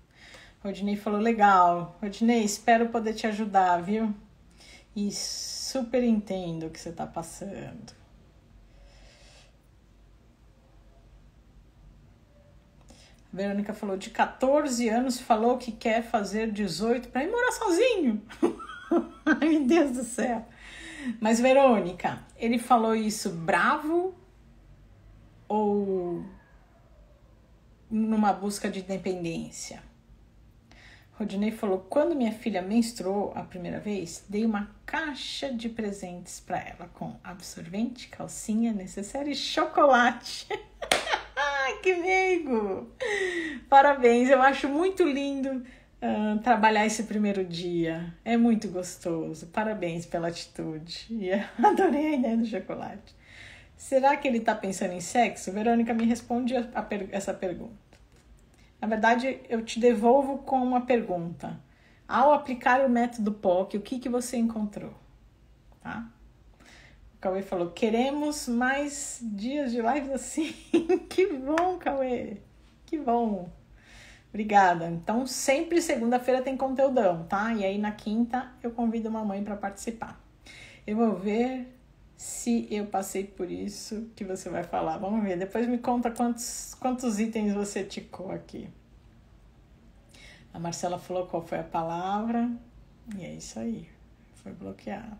Rodinei falou, legal. Rodinei, espero poder te ajudar, viu? E super entendo o que você tá passando. A Verônica falou, de 14 anos falou que quer fazer 18 para ir morar sozinho. Ai, meu Deus do céu. Mas, Verônica, ele falou isso bravo ou numa busca de independência? Rodinei falou, quando minha filha menstruou a primeira vez, dei uma caixa de presentes para ela com absorvente, calcinha, necessaire e chocolate. Ai, que meigo! Parabéns, eu acho muito lindo trabalhar esse primeiro dia. É muito gostoso. Parabéns pela atitude. E eu adorei a ideia do chocolate. Será que ele está pensando em sexo? Verônica, me responde essa pergunta. Na verdade, eu te devolvo com uma pergunta. Ao aplicar o método POC, o que você encontrou? Tá? O Cauê falou, queremos mais dias de live assim. Que bom, Cauê. Que bom. Obrigada. Então, sempre segunda-feira tem conteúdão, tá? E aí, na quinta, eu convido a mamãe para participar. Eu vou ver se eu passei por isso que você vai falar. Vamos ver. Depois me conta quantos itens você ticou aqui. A Marcela falou qual foi a palavra. E é isso aí. Foi bloqueado.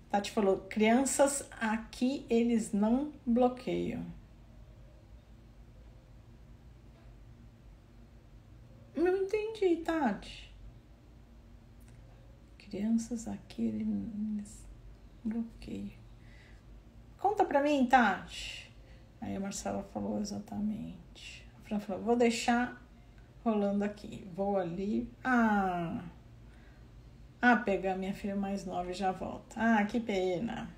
Tati falou, crianças aqui eles não bloqueiam. Não entendi, Tati. Crianças aqui eles bloqueiam. Conta pra mim, Tati. Aí a Marcela falou exatamente. A Fran falou, vou deixar rolando aqui. Vou ali. Pegar minha filha mais nova e já volta. Que pena.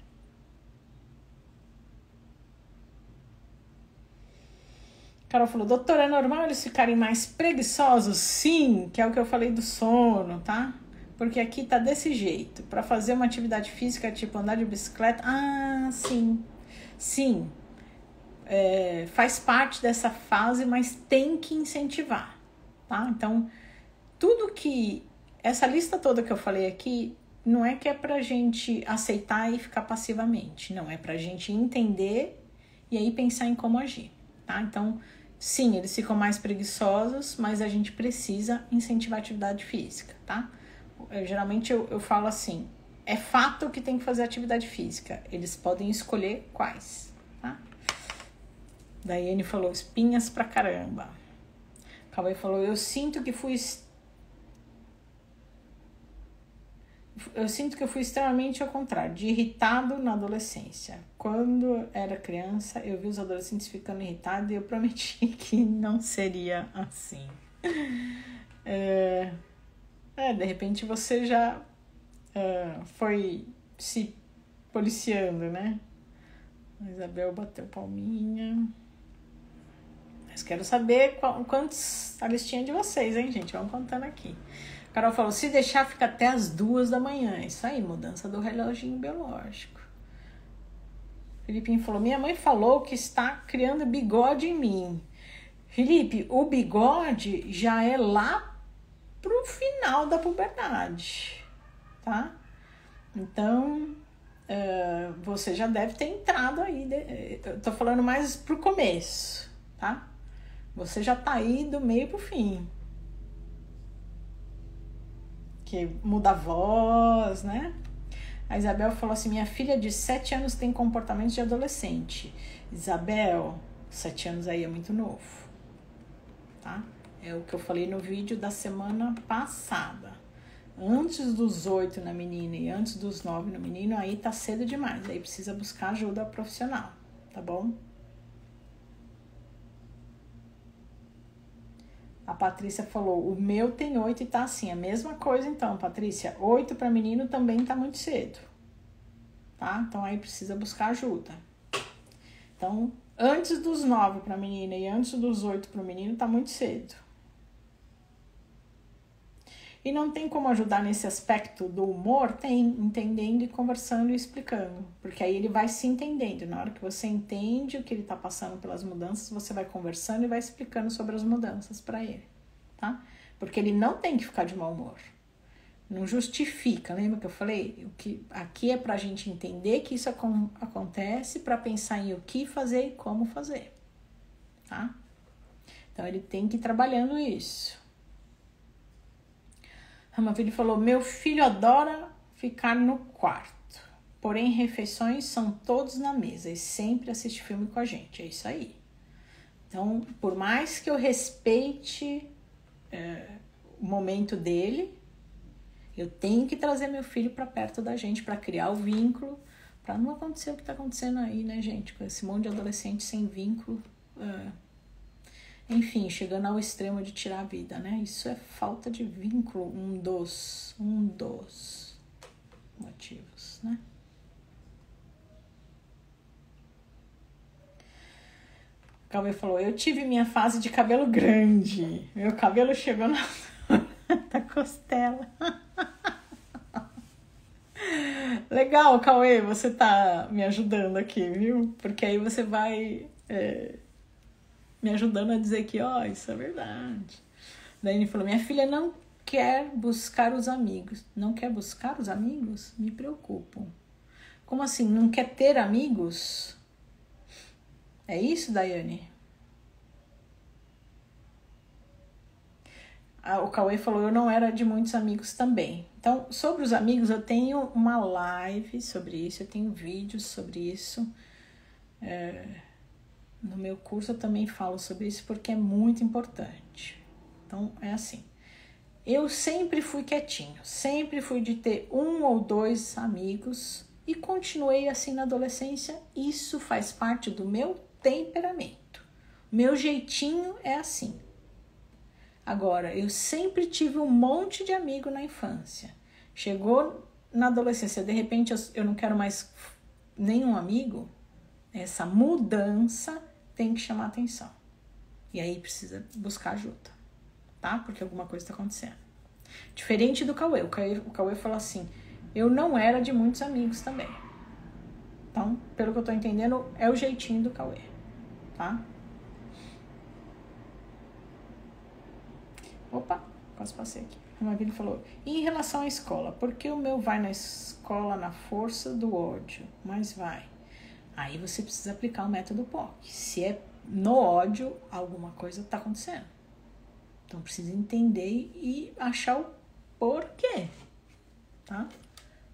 Carol falou, doutora, é normal eles ficarem mais preguiçosos? Sim, que é o que eu falei do sono, tá? Porque aqui tá desse jeito. Para fazer uma atividade física, tipo andar de bicicleta. Sim. Sim. Faz parte dessa fase, mas tem que incentivar, tá? Então, tudo que... Essa lista toda que eu falei aqui, não é que é pra gente aceitar e ficar passivamente. Não, é pra gente entender e aí pensar em como agir, tá? Então... Sim, eles ficam mais preguiçosos, mas a gente precisa incentivar a atividade física, tá? Geralmente eu falo assim, é fato que tem que fazer atividade física. Eles podem escolher quais, tá? Daiane falou, espinhas pra caramba. Cauê falou, eu sinto que eu fui extremamente ao contrário, de irritado na adolescência. Quando era criança, eu vi os adolescentes ficando irritados e eu prometi que não seria assim. De repente você já foi se policiando, né? A Isabel bateu palminha. Mas quero saber quantos a listinha de vocês, hein, gente? Vamos contando aqui. Carol falou, se deixar fica até as 2 da manhã. Isso aí, mudança do reloginho biológico. Felipinho falou, minha mãe falou que está criando bigode em mim. Felipe, o bigode já é lá pro final da puberdade, tá? Então, você já deve ter entrado aí. Eu tô falando mais pro começo, tá? Você já tá aí do meio pro fim. Que muda a voz, né? A Isabel falou assim, minha filha de 7 anos tem comportamento de adolescente. Isabel, 7 anos aí é muito novo, tá? É o que eu falei no vídeo da semana passada. Antes dos 8 na menina e antes dos 9 no menino, aí tá cedo demais. Aí precisa buscar ajuda profissional, tá bom? A Patrícia falou, o meu tem 8 e tá assim. A mesma coisa então, Patrícia. 8 para menino também tá muito cedo. Tá? Então aí precisa buscar ajuda. Então, antes dos 9 para menina e antes dos 8 para o menino tá muito cedo. E não tem como ajudar nesse aspecto do humor? Tem, entendendo e conversando e explicando. Porque aí ele vai se entendendo. Na hora que você entende o que ele tá passando pelas mudanças, você vai conversando e vai explicando sobre as mudanças para ele, tá? Porque ele não tem que ficar de mau humor. Não justifica, lembra que eu falei? O que aqui é pra gente entender que isso acontece, para pensar em o que fazer e como fazer, tá? Então ele tem que ir trabalhando isso. Ramavilli falou, meu filho adora ficar no quarto, porém refeições são todos na mesa e sempre assiste filme com a gente, é isso aí. Então, por mais que eu respeite o momento dele, eu tenho que trazer meu filho para perto da gente, para criar o vínculo, para não acontecer o que está acontecendo aí, né, gente, com esse monte de adolescente sem vínculo, enfim, chegando ao extremo de tirar a vida, né? Isso é falta de vínculo, um dos motivos, né? O Cauê falou, eu tive minha fase de cabelo grande. Meu cabelo chegou na costela. Legal, Cauê, você tá me ajudando aqui, viu? Porque aí você vai... me ajudando a dizer que, isso é verdade. Daí ele falou, minha filha não quer buscar os amigos. Não quer buscar os amigos? Me preocupam. Como assim? Não quer ter amigos? É isso, Daiane? O Cauê falou, eu não era de muitos amigos também. Então, sobre os amigos, eu tenho uma live sobre isso, eu tenho vídeos sobre isso. No meu curso eu também falo sobre isso porque é muito importante. Então, é assim. Eu sempre fui quietinho, sempre fui de ter 1 ou 2 amigos e continuei assim na adolescência. Isso faz parte do meu temperamento. Meu jeitinho é assim. Agora, eu sempre tive um monte de amigo na infância. Chegou na adolescência, de repente eu não quero mais nenhum amigo. Essa mudança tem que chamar atenção. E aí precisa buscar ajuda, tá? Porque alguma coisa está acontecendo. Diferente do Cauê. O Cauê falou assim, eu não era de muitos amigos também. Então, pelo que eu tô entendendo, é o jeitinho do Cauê, tá? Opa, quase passei aqui. A Marília falou, e em relação à escola, por que o meu vai na escola na força do ódio? Mas vai. Aí você precisa aplicar o método POC. Se é no ódio, alguma coisa está acontecendo. Então precisa entender e achar o porquê, tá?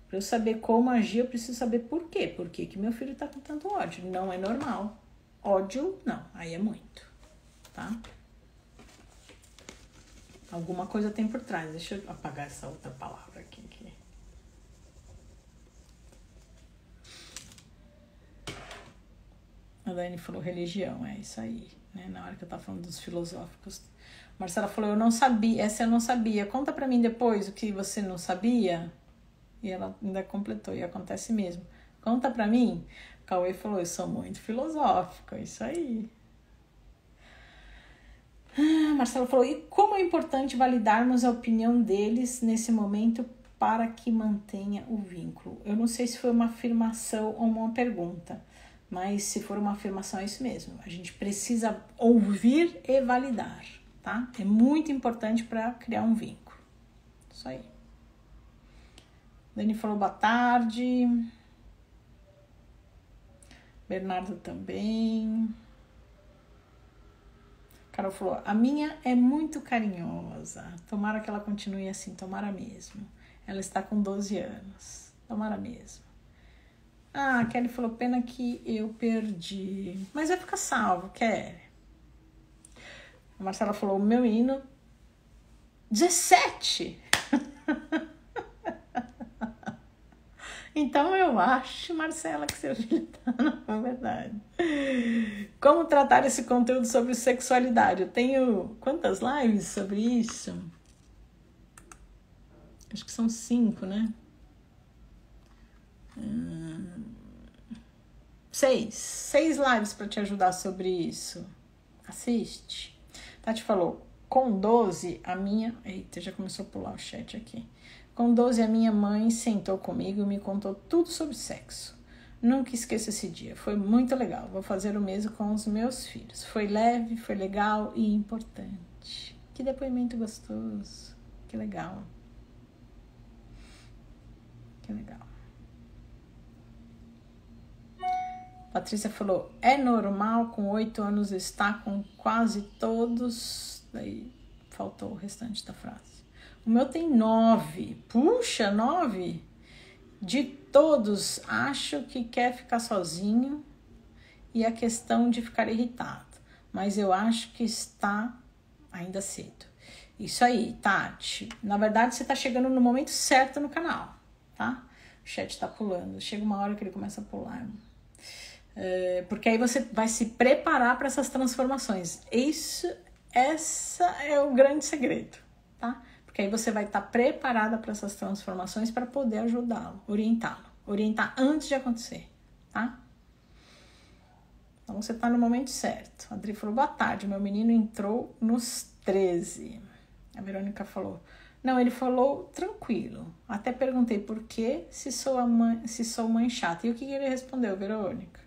Para eu saber como agir, eu preciso saber por quê. Por que que meu filho está com tanto ódio? Não é normal. Ódio, não. Aí é muito, tá? Alguma coisa tem por trás. Deixa eu apagar essa outra palavra aqui. A Dani falou religião, é isso aí, né? Na hora que eu tava falando dos filosóficos. Marcela falou, eu não sabia, essa eu não sabia. Conta pra mim depois o que você não sabia. E ela ainda completou, e acontece mesmo. Conta pra mim. Cauê falou, eu sou muito filosófica, isso aí. Marcela falou, e como é importante validarmos a opinião deles nesse momento para que mantenha o vínculo? Eu não sei se foi uma afirmação ou uma pergunta, mas se for uma afirmação é isso mesmo. A gente precisa ouvir e validar, tá? É muito importante para criar um vínculo. Isso aí. Dani falou boa tarde. Bernardo também. Carol falou, a minha é muito carinhosa. Tomara que ela continue assim, tomara mesmo. Ela está com 12 anos. Tomara mesmo. Ah, a Kelly falou, pena que eu perdi. Mas vai ficar salvo, Kelly. A Marcela falou, o meu hino... 17! Então eu acho, Marcela, que seu filho tá na verdade. Como tratar esse conteúdo sobre sexualidade? Eu tenho quantas lives sobre isso? Acho que são 5, né? 6 lives para te ajudar sobre isso. Assiste. Tati falou, com 12, a minha... Eita, já começou a pular o chat aqui. Com 12, a minha mãe sentou comigo e me contou tudo sobre sexo. Nunca esqueço esse dia. Foi muito legal. Vou fazer o mesmo com os meus filhos. Foi leve, foi legal e importante. Que depoimento gostoso. Que legal. Que legal. Patrícia falou, é normal com 8 anos estar com quase todos... Daí faltou o restante da frase. O meu tem 9. Puxa, 9? De todos, acho que quer ficar sozinho e a questão de ficar irritado. Mas eu acho que está ainda cedo. Isso aí, Tati. Na verdade, você está chegando no momento certo no canal, tá? O chat está pulando. Chega uma hora que ele começa a pular. Porque aí você vai se preparar para essas transformações. Essa é o grande segredo, tá? Porque aí você vai estar preparada para essas transformações para poder ajudá-lo, orientá-lo. Orientar antes de acontecer, tá? Então você está no momento certo. A Adri falou, boa tarde, meu menino entrou nos 13. A Verônica falou, não, ele falou tranquilo. Até perguntei por que se sou mãe chata. E o que ele respondeu, Verônica?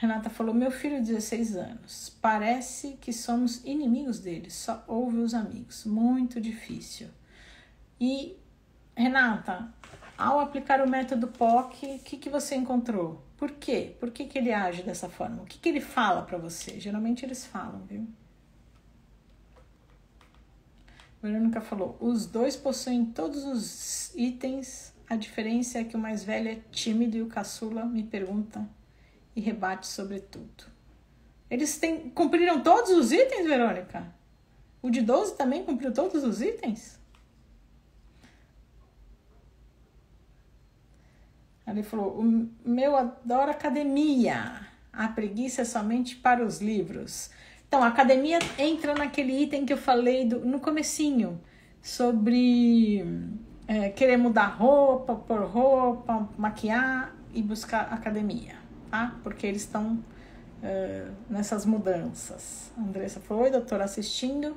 Renata falou, meu filho de 16 anos, parece que somos inimigos dele, só ouve os amigos, muito difícil. E, Renata, ao aplicar o método POC, o que você encontrou? Por quê? Por que ele age dessa forma? O que ele fala pra você? Geralmente eles falam, viu? Verônica falou, os dois possuem todos os itens, a diferença é que o mais velho é tímido e o caçula me pergunta e rebate sobre tudo. Eles cumpriram todos os itens, Verônica? O de 12 também cumpriu todos os itens? Ele falou, o meu adora academia. A preguiça é somente para os livros. Então, a academia entra naquele item que eu falei no comecinho, sobre querer mudar roupa, pôr roupa, maquiar e buscar academia, tá? Porque eles estão nessas mudanças. A Andressa falou, oi, doutora, assistindo.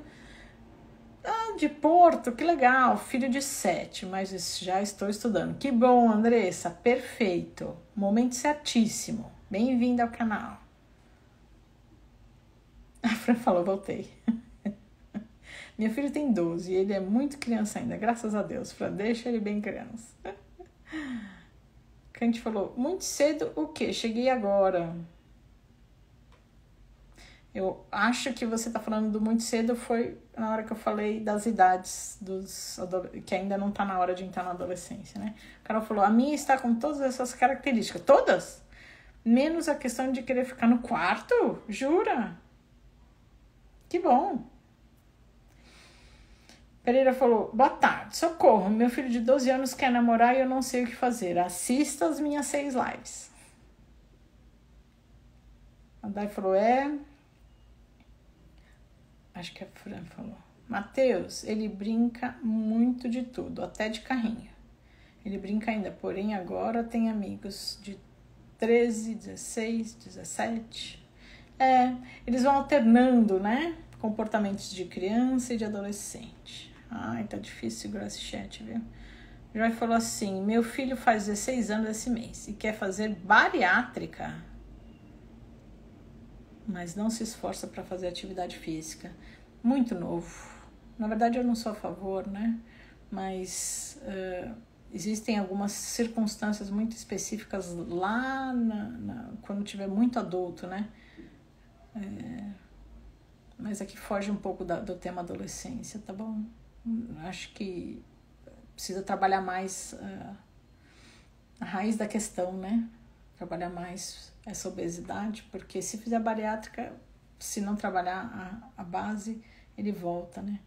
De Porto, que legal, filho de 7, mas já estou estudando. Que bom, Andressa, perfeito. Momento certíssimo. Bem-vinda ao canal. A Fran falou, voltei. Meu filho tem 12 e ele é muito criança ainda, graças a Deus. Fran, deixa ele bem criança. Cante falou, muito cedo o quê? Cheguei agora. Eu acho que você está falando do muito cedo, foi na hora que eu falei das idades, que ainda não está na hora de entrar na adolescência, né? O Carol falou, a minha está com todas essas características. Todas? Menos a questão de querer ficar no quarto? Jura? Que bom. Pereira falou, boa tarde, socorro, meu filho de 12 anos quer namorar e eu não sei o que fazer. Assista as minhas 6 lives. A Dai falou, acho que a Fran falou. Mateus, ele brinca muito de tudo, até de carrinho. Ele brinca ainda, porém agora tem amigos de 13, 16, 17. Eles vão alternando, né? Comportamentos de criança e de adolescente. Ai, tá difícil segurar esse chat, viu? Joy falou assim, meu filho faz 16 anos esse mês e quer fazer bariátrica, mas não se esforça para fazer atividade física. Muito novo. Na verdade, eu não sou a favor, né? Mas existem algumas circunstâncias muito específicas lá quando tiver muito adulto, né? Mas aqui foge um pouco do tema adolescência, tá bom? Acho que precisa trabalhar mais a raiz da questão, né? Trabalhar mais essa obesidade, porque se fizer bariátrica, se não trabalhar a base, ele volta, né?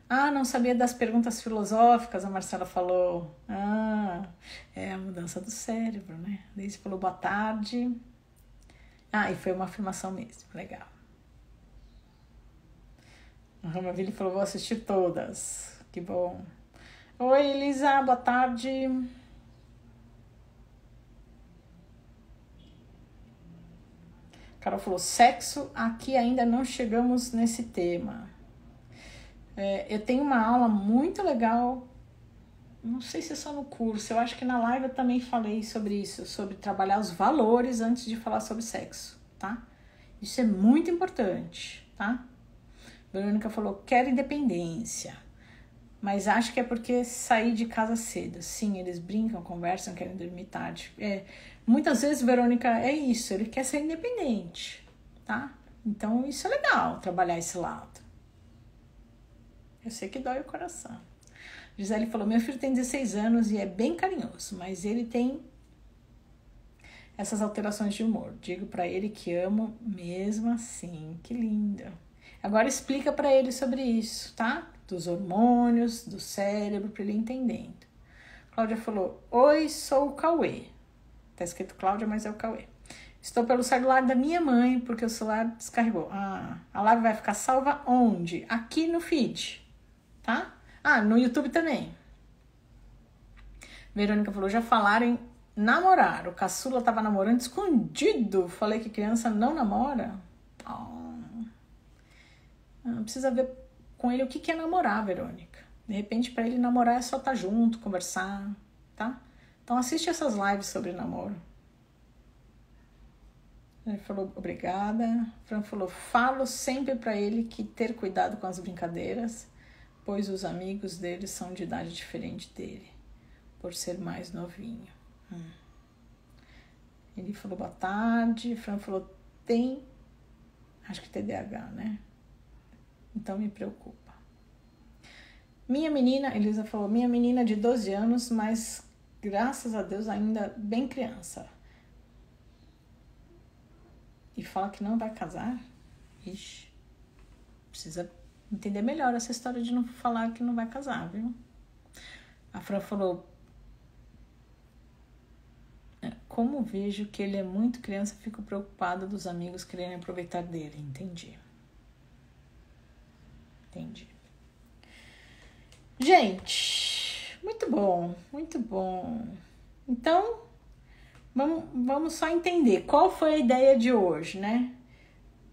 Não sabia das perguntas filosóficas, a Marcela falou. É a mudança do cérebro, né? Daisy falou boa tarde. E foi uma afirmação mesmo, legal. A Ramaville falou, vou assistir todas. Que bom. Oi, Elisa, boa tarde. Carol falou, sexo, aqui ainda não chegamos nesse tema. Eu tenho uma aula muito legal, não sei se é só no curso, eu acho que na live eu também falei sobre isso, sobre trabalhar os valores antes de falar sobre sexo, tá? Isso é muito importante, tá? Verônica falou, quero independência, mas acho que é porque saí de casa cedo. Sim, eles brincam, conversam, querem dormir tarde. Muitas vezes, Verônica, é isso, ele quer ser independente, tá? Então, isso é legal, trabalhar esse lado. Eu sei que dói o coração. Gisele falou, meu filho tem 16 anos e é bem carinhoso, mas ele tem essas alterações de humor. Digo pra ele que amo mesmo assim, que lindo. Agora explica pra ele sobre isso, tá? Dos hormônios, do cérebro, pra ele ir entendendo. Cláudia falou, oi, sou o Cauê. Tá escrito Cláudia, mas é o Cauê. Estou pelo celular da minha mãe, porque o celular descarregou. A live vai ficar salva onde? Aqui no feed, tá? No YouTube também. Verônica falou, já falaram em namorar. O caçula tava namorando escondido. Falei que criança não namora. Precisa ver com ele o que é namorar, Verônica. De repente, para ele namorar é só estar junto, conversar, tá? Então assiste essas lives sobre namoro. Ele falou, obrigada. Fran falou, falo sempre para ele que ter cuidado com as brincadeiras, pois os amigos dele são de idade diferente dele, por ser mais novinho. Ele falou, boa tarde. Fran falou, acho que TDAH, né? Então me preocupa. Minha menina, Elisa falou, minha menina de 12 anos, mas graças a Deus ainda bem criança. E fala que não vai casar? Ixi, precisa entender melhor essa história de não falar que não vai casar, viu? A Fran falou, como vejo que ele é muito criança, fico preocupada dos amigos quererem aproveitar dele. Entendi. Gente, muito bom, muito bom. Então, vamos só entender qual foi a ideia de hoje, né?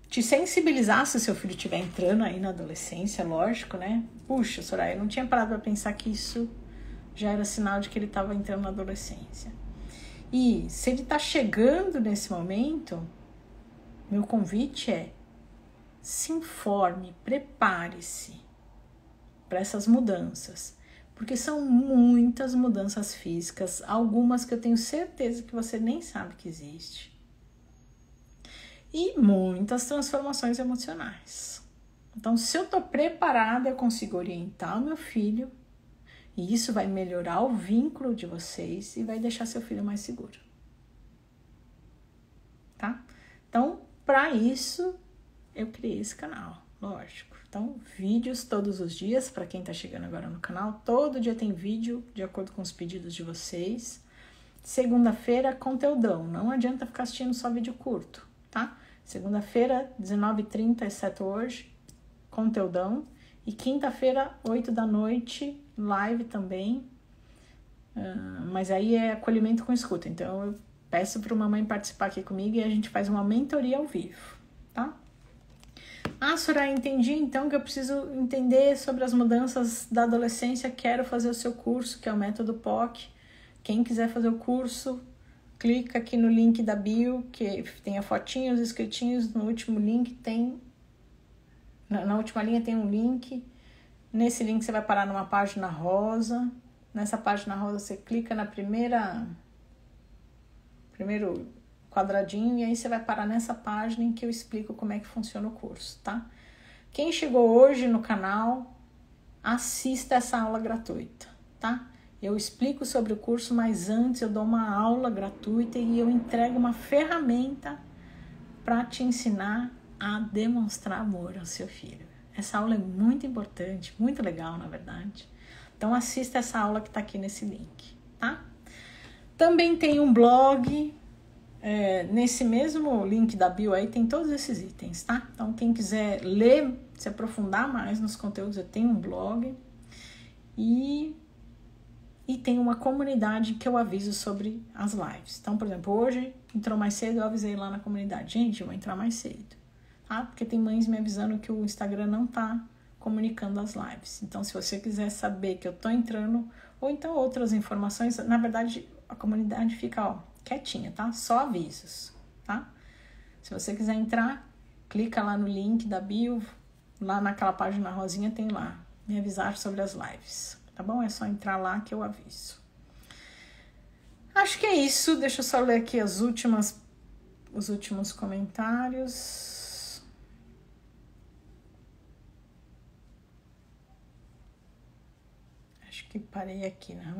Te sensibilizar se seu filho estiver entrando aí na adolescência, lógico, né? Puxa, Soraya, eu não tinha parado para pensar que isso já era sinal de que ele estava entrando na adolescência. E se ele está chegando nesse momento, meu convite é se informe, prepare-se para essas mudanças. Porque são muitas mudanças físicas, algumas que eu tenho certeza que você nem sabe que existe. E muitas transformações emocionais. Então, se eu estou preparada, eu consigo orientar o meu filho, e isso vai melhorar o vínculo de vocês e vai deixar seu filho mais seguro. Tá? Então, para isso, eu criei esse canal, lógico. Então, vídeos todos os dias, para quem tá chegando agora no canal, todo dia tem vídeo, de acordo com os pedidos de vocês. Segunda-feira, conteúdão, não adianta ficar assistindo só vídeo curto, tá? Segunda-feira, 19h30, exceto hoje, conteúdão. E quinta-feira, 8 da noite, live também. Mas aí é acolhimento com escuta, então eu peço para uma mãe participar aqui comigo e a gente faz uma mentoria ao vivo, tá? Ah, Soraya, entendi então que eu preciso entender sobre as mudanças da adolescência, quero fazer o seu curso, que é o método POC. Quem quiser fazer o curso, clica aqui no link da bio, que tem a fotinha, os escritinhos, no último link tem, na última linha tem um link, nesse link você vai parar numa página rosa, nessa página rosa você clica na primeiro quadradinho e aí você vai parar nessa página em que eu explico como é que funciona o curso, tá? Quem chegou hoje no canal, assista essa aula gratuita, tá? Eu explico sobre o curso, mas antes eu dou uma aula gratuita e eu entrego uma ferramenta para te ensinar a demonstrar amor ao seu filho. Essa aula é muito importante, muito legal, na verdade. Então assista essa aula que tá aqui nesse link, tá? Também tem um blog. Nesse mesmo link da bio aí tem todos esses itens, tá? Então quem quiser ler, se aprofundar mais nos conteúdos, eu tenho um blog e tem uma comunidade que eu aviso sobre as lives. Então, por exemplo, hoje entrou mais cedo, eu avisei lá na comunidade, gente, eu vou entrar mais cedo, tá? Porque tem mães me avisando que o Instagram não tá comunicando as lives. Então, se você quiser saber que eu tô entrando, ou então outras informações, na verdade, a comunidade fica, quietinha, tá? Só avisos, tá? Se você quiser entrar, clica lá no link da bio, lá naquela página rosinha tem lá, me avisar sobre as lives, tá bom? É só entrar lá que eu aviso. Acho que é isso, deixa eu só ler aqui os últimos comentários. Que parei aqui, né?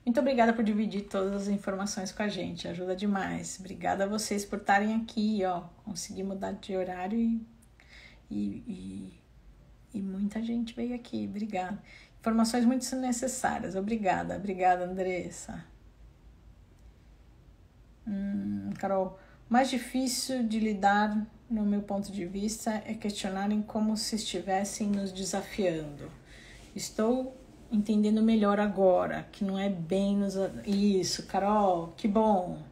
Muito obrigada por dividir todas as informações com a gente, ajuda demais. Obrigada a vocês por estarem aqui, consegui mudar de horário e muita gente veio aqui, obrigada. Informações muito necessárias, obrigada, Andressa. Carol, o mais difícil de lidar, no meu ponto de vista, é questionarem como se estivessem nos desafiando. Estou entendendo melhor agora, que não é bem Isso, Carol, que bom.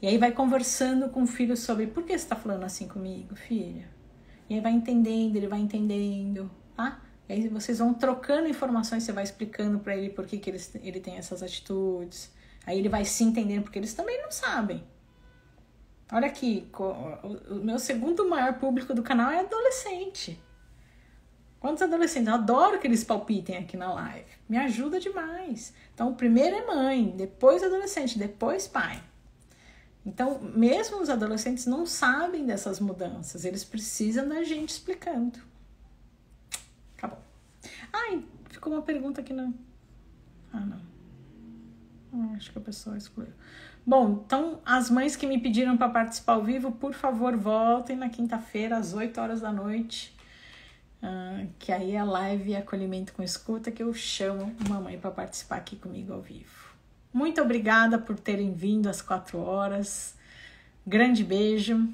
E aí vai conversando com o filho sobre por que você tá falando assim comigo, filha? E aí vai entendendo, ele vai entendendo, tá? E aí vocês vão trocando informações, você vai explicando para ele por que ele tem essas atitudes. Aí ele vai se entendendo, porque eles também não sabem. Olha aqui, o meu segundo maior público do canal é adolescente. Quantos adolescentes? Eu adoro que eles palpitem aqui na live. Me ajuda demais. Então, o primeiro é mãe, depois adolescente, depois pai. Então, mesmo os adolescentes não sabem dessas mudanças. Eles precisam da gente explicando. Acabou. Ai, ficou uma pergunta aqui não. Não. Acho que a pessoa excluiu. Bom, então, as mães que me pediram para participar ao vivo, por favor, voltem na quinta-feira, às 8 horas da noite. Que aí é a live e acolhimento com escuta, que eu chamo uma mãe para participar aqui comigo ao vivo. Muito obrigada por terem vindo às 4 horas. Grande beijo.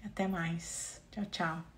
Até mais. Tchau, tchau.